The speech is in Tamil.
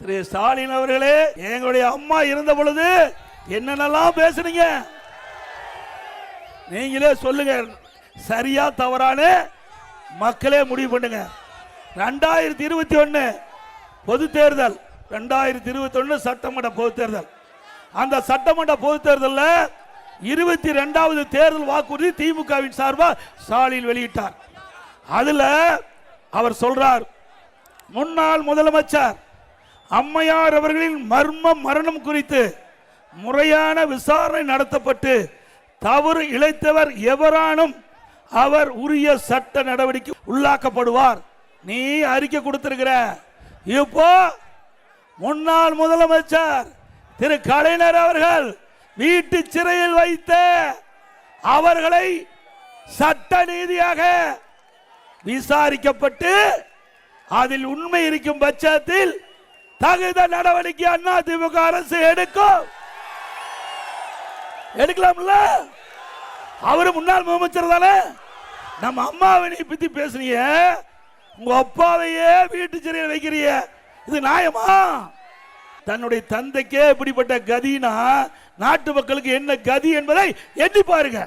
திரு ஸ்டாலின் அவர்களே, எங்களுடைய அம்மா இருந்த பொழுது என்னென்னலாம் பேசுனீங்க நீங்களே சொல்லுங்க. சரியா தவறான மக்களே முடிவு பண்ணுங்க. 2021 பொது தேர்தல், 2021 சட்டமன்ற பொது தேர்தல். அந்த சட்டமன்ற பொது தேர்தலில் 22வது தேர்தல் வாக்குறுதி திமுகவின் சார்பாக ஸ்டாலின் வெளியிட்டார். அதுல அவர் சொல்றார், முன்னாள் முதலமைச்சர் அம்மையார் அவர்களின் மரணம் குறித்து முறையான விசாரணை நடத்தப்பட்டு தவறு இழைத்தவர் எவரானும் அவர் உரிய சட்ட நடவடிக்கை உள்ளாக்கப்படுவார். நீ அறிக்கை கொடுத்திருக்கிற. இப்போ முன்னாள் முதலமைச்சர் திரு கலைஞர் அவர்கள் வீட்டு சிறையில் வைத்த அவர்களை சட்ட நீதியாக விசாரிக்கப்பட்டு அதில் உண்மை இருக்கும் பட்சத்தில் தகுந்த நடவடிக்கை அண்ணா திமுக அரசு எடுக்கலாம்ல. அவரு முன்னாள் முதலமைச்சர் தானே. நம்ம அம்மாவை பத்தி பேசுறீங்க, உங்க அப்பாவையே வீட்டு சிறையில் வைக்கிறீங்க. இது நியாயமா? தன்னுடைய தந்தைக்கே இப்படிப்பட்ட கதினா நாட்டு மக்களுக்கு என்ன கதி என்பதை எண்ணி பாருங்க.